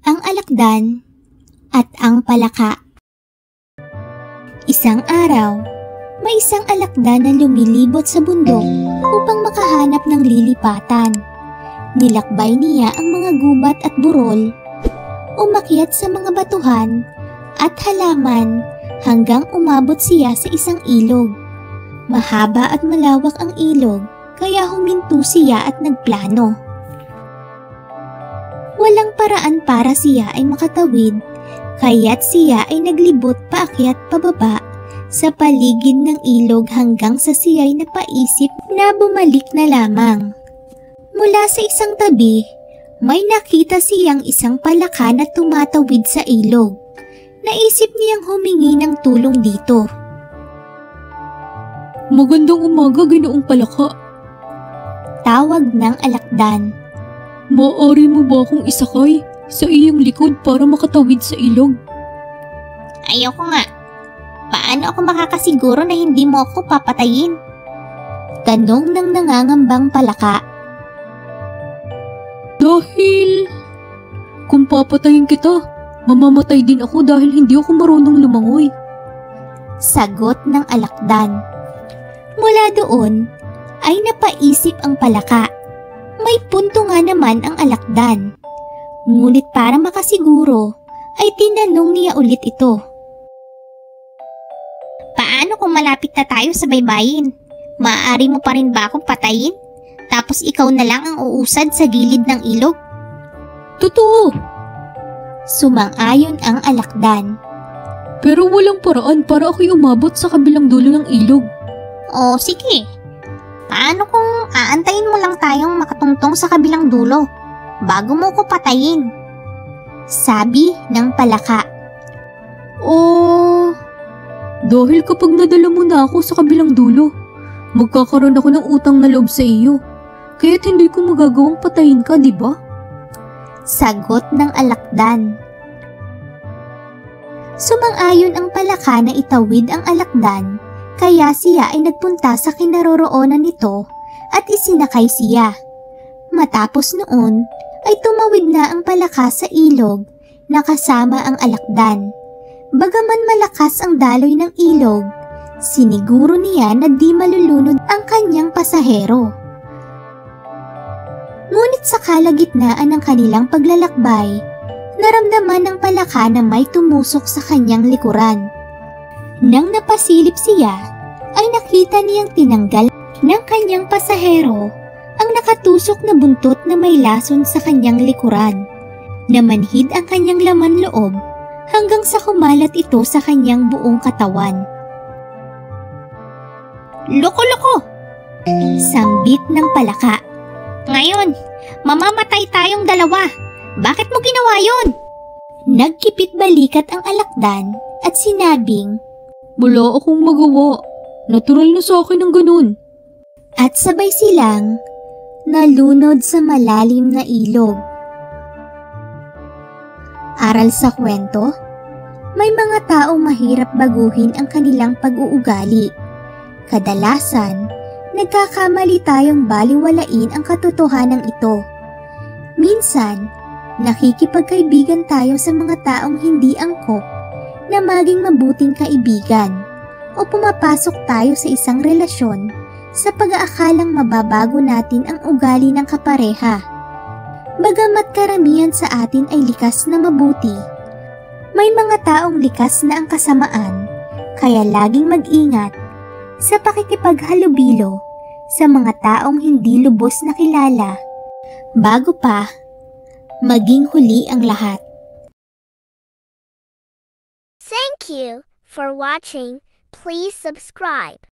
Ang alakdan at ang palaka. Isang araw, may isang alakdan na lumilibot sa bundok upang makahanap ng lilipatan. Nilakbay niya ang mga gubat at burol, umakyat sa mga batuhan at halaman hanggang umabot siya sa isang ilog. Mahaba at malawak ang ilog, kaya huminto siya at nagplano. Walang paraan para siya ay makatawid, kaya't siya ay naglibot paakyat pababa sa paligid ng ilog hanggang sa siya'y napaisip na bumalik na lamang. Mula sa isang tabi, may nakita siyang isang palaka na tumatawid sa ilog. Naisip niyang humingi ng tulong dito. Magandang umaga, Ginoong Palaka. Tawag ng alakdan. Maaari mo ba akong isakay sa iyong likod para makatawid sa ilog? Ayoko nga. Paano ako makakasiguro na hindi mo ako papatayin? Tanong ng nangangambang palaka. Dahil kung papatayin kita, mamamatay din ako dahil hindi ako marunong lumangoy. Sagot ng alakdan. Mula doon ay napaisip ang palaka. May punto nga naman ang alakdan. Ngunit para makasiguro ay tinanong niya ulit ito. Paano kung malapit na tayo sa baybayin? Maaari mo pa rin ba akong patayin? Tapos ikaw na lang ang uusad sa gilid ng ilog? Totoo! Sumang-ayon ang alakdan. Pero walang paraan para ako'y umabot sa kabilang dulo ng ilog. O sige. Paano kung aantayin mo lang tayong makatungtong sa kabilang dulo bago mo ko patayin? Sabi ng palaka. Dahil kapag nadala mo na ako sa kabilang dulo, magkakaroon ako ng utang na loob sa iyo. Kaya't hindi ko magagawang patayin ka, di ba? Sagot ng alakdan. Sumang-ayon ang palaka na itawid ang alakdan, kaya siya ay nagpunta sa kinaroroonan nito at isinakay siya. Matapos noon ay tumawid na ang palaka sa ilog na kasama ang alakdan. Bagaman malakas ang daloy ng ilog, siniguro niya na di malulunod ang kanyang pasahero. Ngunit sa kalagitnaan ng kanilang paglalakbay, naramdaman ng palaka na may tumusok sa kanyang likuran. Nang napasilip siya, ay nakita niyang tinanggal ng kanyang pasahero ang nakatusok na buntot na may lason sa kanyang likuran. Namanhid ang kanyang laman loob hanggang sa kumalat ito sa kanyang buong katawan. Loko-loko! Sambit ng palaka. Ngayon, mamamatay tayong dalawa. Bakit mo ginawa yun? Nagkipit balikat ang alakdan at sinabing, Wala akong magawa. Natural na sa akin ang ganun. At sabay silang nalunod sa malalim na ilog. Aral sa kwento, may mga taong mahirap baguhin ang kanilang pag-uugali. Kadalasan, nagkakamali tayong baliwalain ang katotohanan ito. Minsan, nakikipagkaibigan tayo sa mga taong hindi angkop na maging mabuting kaibigan o pumapasok tayo sa isang relasyon sa pag-aakalang mababago natin ang ugali ng kapareha. Bagamat karamihan sa atin ay likas na mabuti, may mga taong likas na ang kasamaan, kaya laging mag-ingat sa pakikipaghalubilo sa mga taong hindi lubos na kilala bago pa maging huli ang lahat. Thank you for watching. Please subscribe.